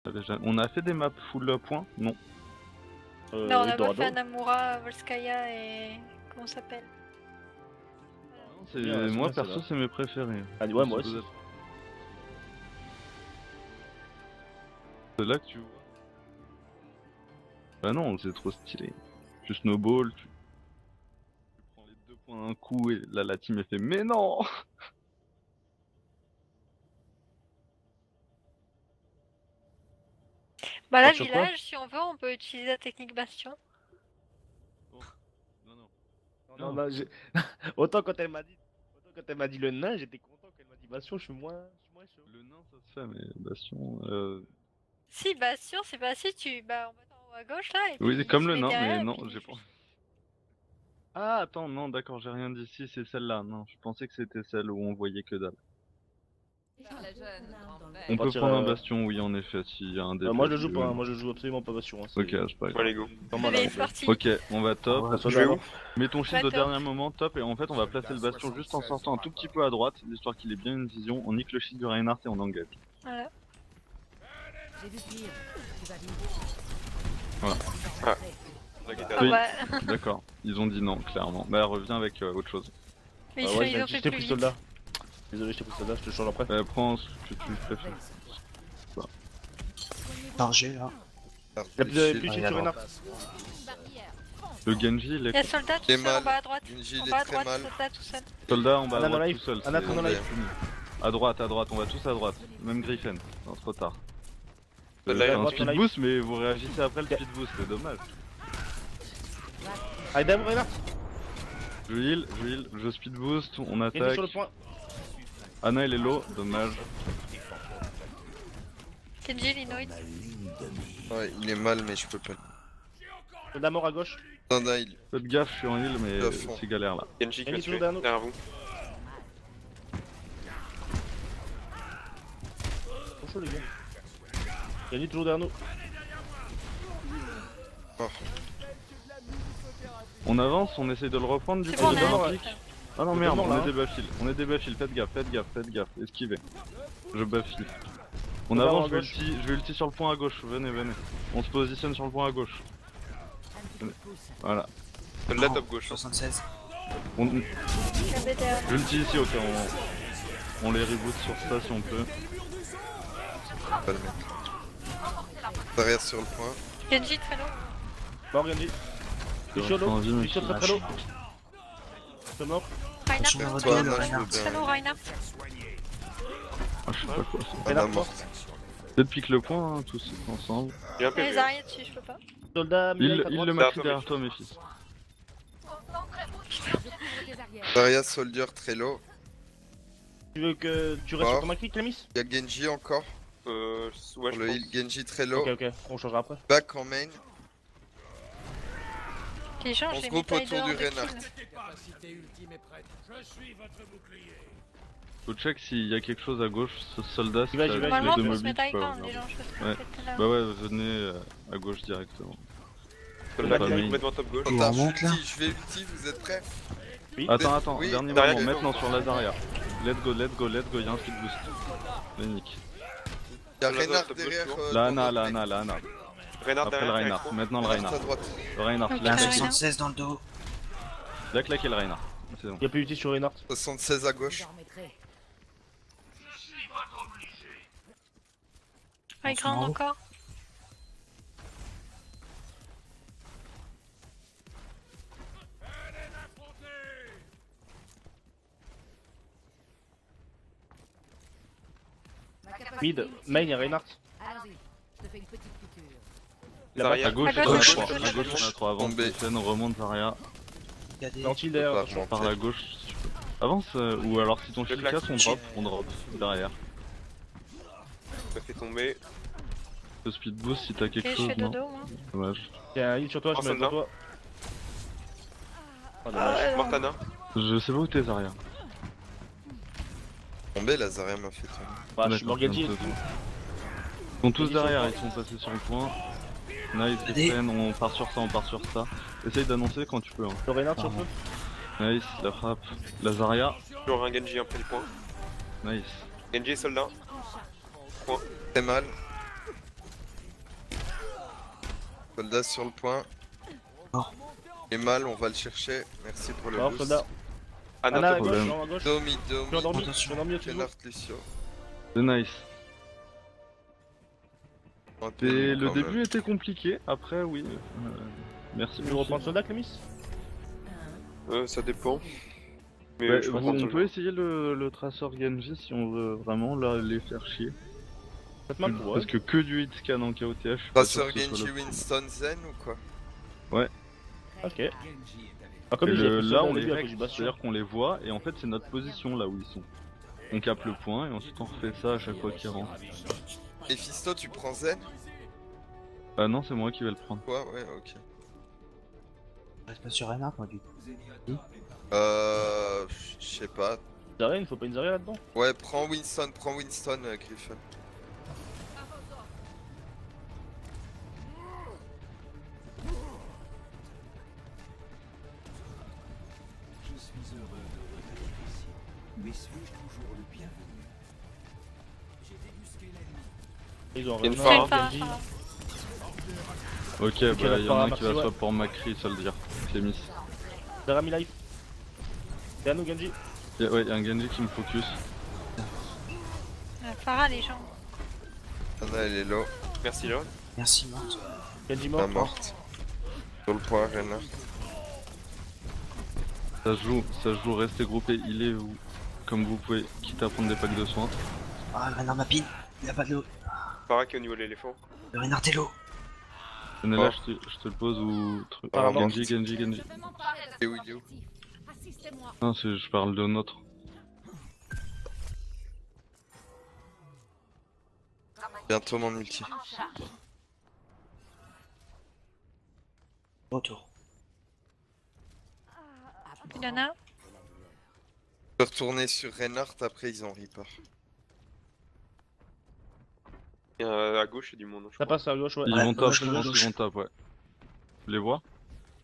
On a fait des maps full point? Non. Non, on a pas fait Namura, Volskaya et... comment ça s'appelle? Moi perso c'est mes préférés. Allez, ouais, moi aussi. C'est là que tu vois. Bah non, c'est trop stylé. Tu snowball, tu prends les 2 points d'un coup et là la team elle fait mais non. Bah là, le village, si on veut, on peut utiliser la technique bastion. Non, non, autant quand elle m'a dit le nain, j'étais content. Quand elle m'a dit bastion, je suis moins chaud. Le nain ça se fait, mais bastion. Si, bastion, c'est pas si tu. Bah, on va en haut à gauche là. Et Oui, puis, comme tu le mets nain, derrière, mais et non, puis j'ai pas. juste- Ah, attends, non, d'accord, j'ai rien dit. Si, c'est celle-là. Non, je pensais que c'était celle où on voyait que dalle. On peut prendre un bastion, oui, en effet, s'il y a un début. Moi je joue pas, moi je joue absolument pas bastion. Ok, c'est pas grave. Allez, go. Allez, c'est parti. Ok, on va top. Ah, Je vais où? Mets ton shield Bah, au top. dernier moment, top, et en fait on va placer le bastion juste en sortant un tout petit peu à droite, histoire qu'il ait bien une vision. On nique le shield du Reinhardt et on engage. Voilà. Voilà. Ah. Oui, bah. d'accord, ils ont dit non, clairement. Bah reviens avec autre chose. Mais ouais, ils ont je fait t'ai plus pris vite. soldat. Désolé, je t'ai pris soldat, je te change après. Prends ce que tu préfères. Danger là. Y'a plus de shield sur Reinhardt. Le Genji, il Il y a est soldat tout Il est seul mal. en bas à droite. Genji, En il bas est à très droite, mal. soldat tout seul. soldat en bas à Anna droite live. tout seul. Anna c'est- très dans c'est live. fini. À droite, on va tous à droite. Même Griffin. Non, trop tard. Là, C'est à un droite, speed live. boost, mais vous réagissez après le speed boost, c'est dommage. Allez, d'abord Reinhardt. Je heal, je speed boost, on Il est attaque. sur le point. Anna elle est low, dommage. Kenji, Linoid. Ouais, il est mal, mais je peux pas. Soldat mort à gauche. Soldat, il. Faites gaffe, je suis en heal, mais À fond. c'est galère là. Genji qui m'a Genji tué. toujours derrière nous. Derrière vous. Trop chaud les gars. Yannick toujours derrière nous. Mort. On avance, on essaye de le reprendre du C'est coup, bon, on on est donne un un pic. pic. Ah non Le merde, mort, on là, est des buff heal, faites gaffe, esquivez. Je buff heal. On Le avance, mort à je vais ulti sur le point à gauche, venez. On se positionne sur le point à gauche. Venez. Voilà. Soldat top gauche. 76. On... La BDR. J'ulti ici, ok, on les reboot sur ça si on peut. Pas le mettre. Derrière sur le point. Kenji, très low. Mort Yannick. Il est chaud l'eau. Il est chaud très low. C'est mort. Reinhardt, Attention, Toi, Reinhardt. Anna, je veux Reinhardt. très low, bien. Reinhardt. Ah, je sais pas quoi. Anna Reinhardt morte. Peut-être pique le point, hein, tous ensemble. J'ai un Il y a les PV. arrières dessus, je peux pas. Soldat Il Milaï à le droite. maxi Derrière derrière toi, toi, mes fils. Derrière Soldier très low. Tu veux que tu restes sur ton macri, Clémis? Il y a Genji encore. Ouais, Pour le heal, Genji très low. Ok, on changera après. Back en main. Les gens, On je se les groupe mets autour dehors du de Reinhardt. kill. Faut check s'il y a quelque chose à gauche, ce soldat, si J'y vais, t'as j'y vais, les Normalement, deux on peut se mobiles, mettre tu peux avec avoir. les gens, je sais Ouais. peut-être là. Bah ouais, venez à gauche directement. Soldat Pas qui main. met devant top gauche. On Attends, remonte, là. je vais ulti, vous êtes prêts? Attends, Oui, dernier derrière, moment, derrière. maintenant sur Lazaria. Let's go, y'a un speed boost. Lénique. Il y a Soldat Reinhardt top derrière. gauche, La dans Anna, notre main. la Anna. Reinhardt Après le derrière. Reinhardt, maintenant le Reinhardt à Reinhardt. droite. Le Reinhardt, Ok. il a La Reinhardt. 76 dans le dos. claqué le Reinhardt. C'est bon. Y'a plus d'utilité sur Reinhardt. 76 à gauche. High ground encore. Mid, main, y'a Reinhardt. Là-bas, Zarya. À gauche, À on a gauche, 3, à gauche. à gauche on a 3, avance, Tombé. Griffin, remonte Zarya. Il y a des. Gentil derrière, Pas attention. Par la gauche si tu peux. Avance, ou alors si ton Je shield claque. casse, on drop derrière. Ça fait tomber. Le speed boost si t'as Ok, quelque je chose, fais non? dodo, moi. Dommage. Y'a un heal sur toi, je Un me mets sur soldat. toi. Oh, dommage. Mortana. Je sais pas où t'es Zarya. Tombé, la Zarya m'a fait tomber. Bah, je suis D'accord, Morganti. bien sûr. Ils sont tous derrière, ils sont passés sur le point. Nice, Allez. Griffin, on part sur ça. Essaye d'annoncer quand tu peux. Hein. Le Reinhardt sur Pardon. feu. Nice, la frappe. La Zarya, Toujours un Genji après le point. nice. Genji soldat. Très mal. Soldat sur le point. Oh. Et mal, on va le chercher. Merci pour le Alors, boost. soldat. Anna, Anna à t'as gauche, problème. Jean à gauche. Domi, Je suis endormi, je suis endormi au-dessus de vous. Reinhardt, Lucio. C'est nice. Un peu Et long, le quand début même. était compliqué, après oui. Merci. Tu veux reprendre soldat, Clémis? Ça dépend. Mais Ouais, je vous, pense on peut essayer le traceur Genji si on veut vraiment là, les faire chier. Cette map, ouais. Parce que du hitscan en KOTH. je suis pas Tracer sûr que ce soit Genji le- Winston Zen ou quoi? Ok. Ah, comme Et j'ai fait là soldat on au les début à cause règle, du bastion. c'est-à-dire qu'on les voit et en fait c'est notre position là où ils sont. On capte le point et ensuite on refait ça à chaque fois qu'ils rentrent. Mephisto, tu prends Zen? Ah non, c'est moi qui vais le prendre. Ouais, ouais, ok. Je reste pas sur Reinhardt, moi, du coup. Je sais pas. Zarya, il faut pas une Zarya là-dedans? Ouais, prends Winston, Griffin. Ils ont Il y a une Reinhardt, phare, Phare, Genji. phare. Ok, la bah il y en a un qui va Maxi, ouais. swap pour Macri, ça le dire. Clémis. Zarya mi-life. C'est à nous, Genji. Ouais, y'a un Genji qui me focus. Phara, les gens. Anna, elle est low. Merci là. Merci, morte. Genji Pas mort. morte. Sur le point, Reinhardt. Ça se joue, restez groupés, il est vous. Comme vous pouvez, quitte à prendre des packs de soins. Ah, le Reinhardt m'a pin. Il a pas de l'eau. Para qui est au niveau de l'éléphant. Le Reinhardt est l'eau. Tenez là, je te le pose ou... Ah, Genji, Genji, Genji. Et où il est où? Non, je parle de notre. Bientôt mon ulti. Retour. Il y en a un. Je peux retourner sur Reinhardt, après ils ont Reaper. Et à gauche, il y a du monde. Je Ça crois. passe à gauche, ouais. Ils Ouais, vont top, je je le pense vois. qu'ils vont top, ouais. Tu les vois?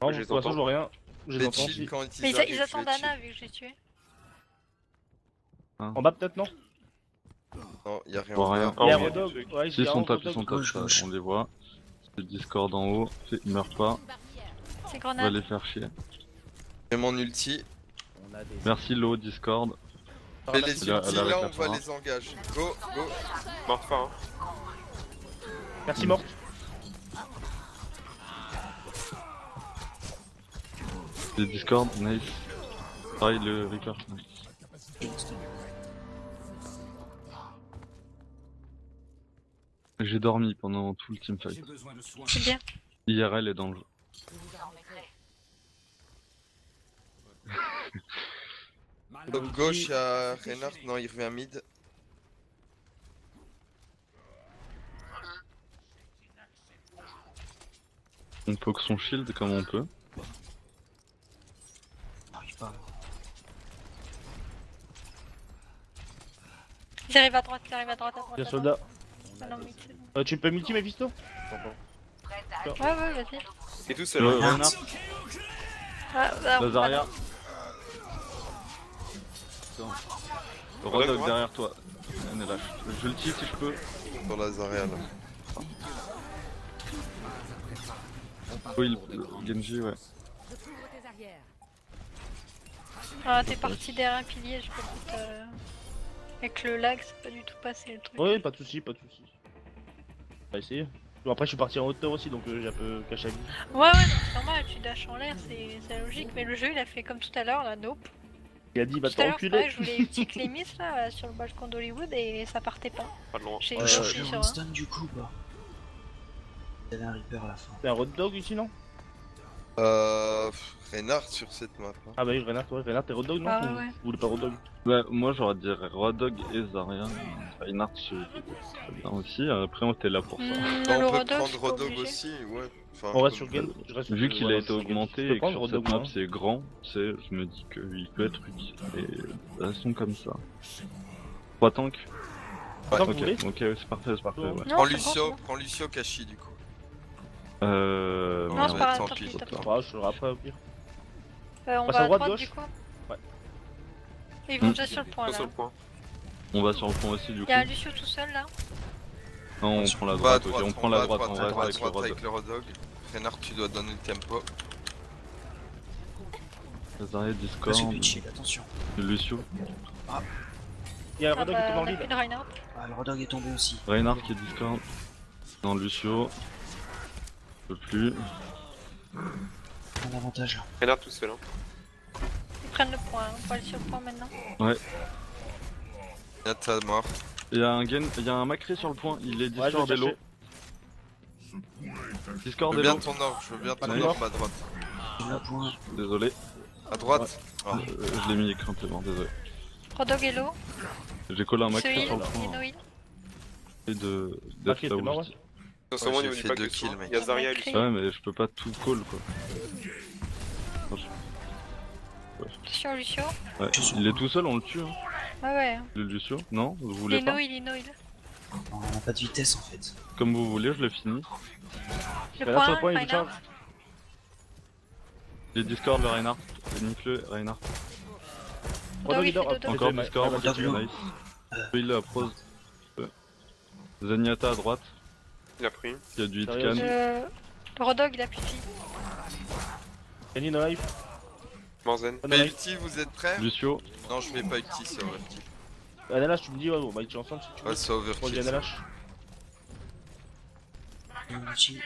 Non, je les pour l'instant, entends. je vois rien. Je les Les entends chill aussi. quand Mais ils ils arrivent, attendent je les Anna chill. vu que je l'ai tué. En bas, peut-être, non? Non, y'a rien Je vois en rien. bas. Ah, Il y a oui, Rodog. truc. Ouais, Si, ils sont top, ils sont top, Gauche, ça, gauche. on les voit. C'est Discord en haut, ils meurent pas, C'est on va grenade. les faire chier. J'ai mon ulti. Merci Lo, Discord. Fais les Elle a- ultis elle a là, avec on la va Phara. les engager. Go, go. Mort phare. Merci, morte. Les Discord, nice. Pareil, le Reaper, nice. J'ai dormi pendant tout le teamfight. C'est bien. IRL est dans le jeu. Top gauche, y'a Reinhardt. Non, il revient mid. On poke son shield comme on peut. J'arrive pas. Ils arrivent à droite, ils arrivent à droite, à droite. Il y a à soldat. droite. Ah non, mais c'est bon. Tu peux multi, Mephisto? Ouais, ouais, vas-y. Et tout seul. Le hein. Reinhardt, Ah, bah, la Zarya. Le Rodog droite. derrière toi. On est là. Je le tire si je peux. Sur la Zarya là. Oui, le Genji, ouais. Ah, t'es parti derrière un pilier, je peux peut-être. Avec le lag, c'est pas du tout passé le truc. Oui, pas de soucis, pas de soucis. On va essayer. Bon, après, je suis parti en hauteur aussi, donc j'ai un peu caché à vie. Ouais, ouais, non, c'est normal, tu dashes en l'air, c'est la logique. Mais le jeu, il a fait comme tout à l'heure, là, nope. Il a dit, bah Tout à l'heure, c'est pareil, t'enculé. je voulais ulti Clémis là sur le balcon d'Hollywood et ça partait pas. Pas de loin. J'ai Ouais, Je ouais. cherche j'ai le sur un. Winston, du coup, bah. Il y avait un Reaper à la fin. C'est un hot dog ici, non? Reinhardt sur cette map. Hein. Ah bah oui, Reinhardt, ouais. Reinhardt, t'es hot dog, non? Ah, Ou- ouais. Vous voulez pas hot dog? Bah, moi j'aurais dit Rodog et Zarya. Reinhardt, c'est bien aussi. Après, on était là pour ça. Bah, Le on peut Rodog, c'est prendre pas Rodog obligé. aussi, ouais. Enfin, On reste comme- sur Gen. je reste Vu sur- qu'il a voilà, été sur Gen. augmenté Je peux et que prendre sur hot cette dog, map hein. c'est grand, je me dis qu'il peut être utile. Et de toute façon comme ça. 3 tanks. Tant que Ok, vous voulez. ok, c'est parfait, c'est parfait. Ouais. Non, Prends c'est bon, c'est bon. Prends Lucio Kashi du coup. Euh. Non, merde. c'est pas grave, tant tant pis, pis, tant tant pis. pis. C'est pas grave, je serai après au pire. On Passe va à à droite, droite gauche du coup. Ouais. Ils vont déjà sur le point Pas là. sur le point. On va sur le pont aussi du Il coup. y a un Lucio tout seul là. Non, on prend la On va à droite, ok, droite, on prend la droite, on à reste avec le droite Rodog. avec le Rodog. Reinhardt, tu dois donner le tempo. Zarya, Discord, Presque plus de shield, attention. Lucio. Il y a Ah Rodog qui bah, tombe en on a lead. plus de Reinhardt. Ah, le Rodog est tombé aussi. Reinhardt qui est Discord. Non, Lucio. Je peux plus. Un avantage là. Reinhardt tout seul. Hein. Ils prennent le point, on peut aller sur le point maintenant. Nata mort. Il y a un Macré sur le point, il est Ouais, je Discord vais Hello. Je Discord veux bien Hello. ton orbe, je veux bien ton Ouais. orbe à droite. Il a point. Désolé, À droite. Ah. je l'ai mis craintement, désolé. Rodog Hello, J'ai collé un se Macré heal, sur le et point. no heal. Et de Macré, d'être là t'es où mort, je ouais. dis. En ce moment, au j'ai niveau du fait pack 2 de kills, soins, mec. il y a Zarya et Macré. Lucio. Ouais, mais je peux pas tout call quoi. Attention Lucio. Ouais. Il est tout seul, on le tue. Hein. Ouais ouais. Le Lucio. Non, vous Il voulez est pas? no heal, il est no heal. On a pas de vitesse en fait. Comme vous voulez, je l'ai fini. Le Là, sur le point, point, il vous charge. Reinhardt. Il est Discord le Reinhardt. Nique-le, Reinhardt. Rodog il dort. Dodo. Ah, Encore désolé, Discord, ma- Rodog low. nice. Il a prose. Zenyatta à droite. Il a pris. Il y a du Sérieux, hitcan. Le Rodog il a plus de vie. Kenny no life. Morzen. No Mais life. ulti, vous êtes prêts? Lucio. Non, je fais pas ulti, c'est vrai. NLH, tu me dis, ouais, on va être ensemble si tu veux. Ouais, c'est Moi, j'ai overkill. NLH. Ulti.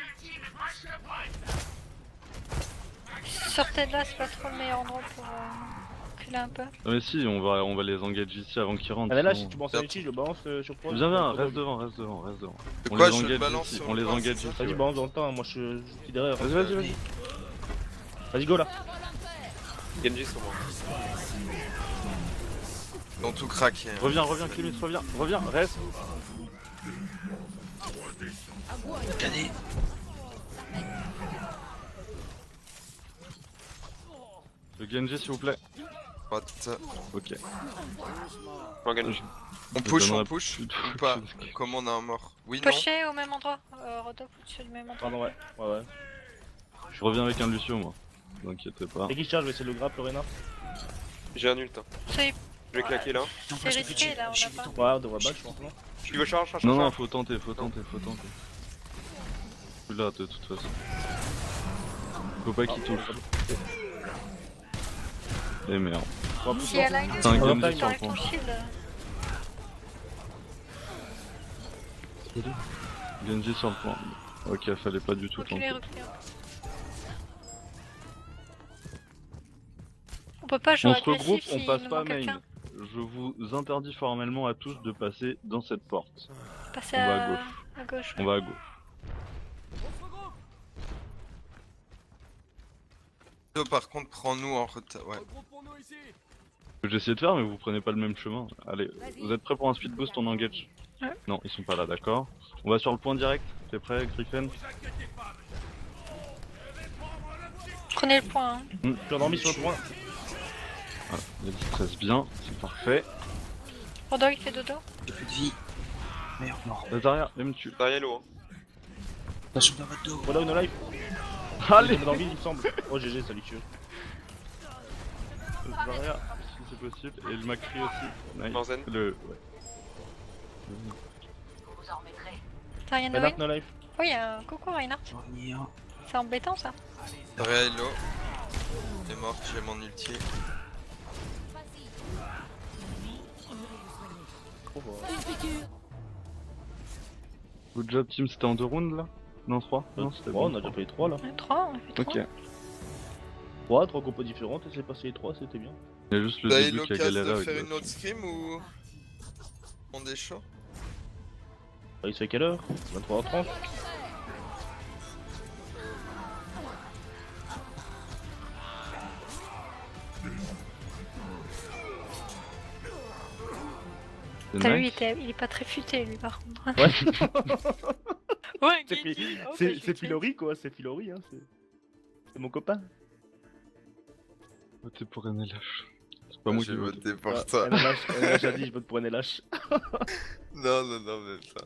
Sortez de là, c'est pas trop le meilleur endroit pour reculer un peu. Ah mais si, on va les engage ici avant qu'ils rentrent. NLH, sinon- si tu penses à ulti, je le balance sur pro. Viens, reste devant, reste devant, reste devant. De On quoi les je le engage balance ici, sur on le les point, engage c'est ça ici. Vas-y, ouais. balance dans le temps, hein, moi je suis derrière. Vas-y. Vas-y, go là. Genji sur moi. Ils ont tout craqué. hein. Reviens, Clémis, reviens, reste. Cadet. Le Genji s'il vous plaît. Droite. Ok. Moi, Genji. On Je push, donnerai on push plus de- ou pas? Comme on a un mort. Oui, non? Pocher au même endroit. Rodog au-dessus du même endroit. Pardon, ouais. Ouais. Je reviens avec un Lucio moi. Ne vous inquiétez pas. Et qui charge, je vais essayer de le grappe, le Reinhardt. J'ai un ult. Hein. C'est Je vais claquer là. Non, C'est presque plus de risqué, shield. là, on Shield a est pas. tombé. Ouais, on devrait back, je pense, non. Tu veux charge, charge, Non, charge. faut tenter. Je suis là de toute façon. Faut pas qu'il touche. Et merde. Si elle a une C'est un Genji Genji sur le avec ton point. shield. Genji sur le point. Ok, fallait pas du tout Reculez, tenter. reculez. On peut pas jouer On se agressif regroupe, si on passe nous pas manque main. quelqu'un. Je vous interdis formellement à tous de passer dans cette porte. Passer On va à à gauche. à gauche. On va à gauche. Toi, par contre, prends-nous en retard. Ouais. J'ai essayé de faire, mais vous prenez pas le même chemin. Allez, vous êtes prêts pour un speed boost, on engage? Ouais. Non, ils sont pas là, d'accord. On va sur le point direct. T'es prêt, Griffin? Prenez le point. Hein. Je suis endormi sur le point. Voilà, il stresse bien, c'est parfait. Rodog il fait dodo. J'ai plus de vie. Merde, mort. Zarya, même tu. Zarya low. Hein. Attention dans votre dos. Rodog no life. Allez, Il est endormi, il me semble. Oh, GG, salut, tu Zarya, si c'est possible. Et le Macri aussi. Nice. Morzen. Ouais. T'as rien de Reinhardt win? no life. Oh y'a un coucou Reinhardt. Je vais revenir. C'est embêtant ça. Zarya hello. Il est mort, j'ai mon ulti. Trop fort. Good job, team, c'était en 2 rounds là? Non, 3? Non, c'était Ouais, bon. on a déjà fait les 3 là. 3, on a fait 3. Ok. 3 compos différentes, et c'est passé les 3, c'était bien. Il y a juste le T'as eu début qui a l'occasion galéré de avec faire le- une autre scrim ou. On est chaud? Bah, il se fait quelle heure? 23h30. C'est Ah T'as vu, nice. il est pas très futé lui par contre. Ouais, Ouais, c'est Guigui. Pi- Oh, bah, c'est je Filori quoi, c'est Filori, hein. C'est mon copain. Votez pour NLH. C'est pas moi qui J'ai vote. voté pour Ah, toi. NLH a dit je vote pour NLH. Non, même ça.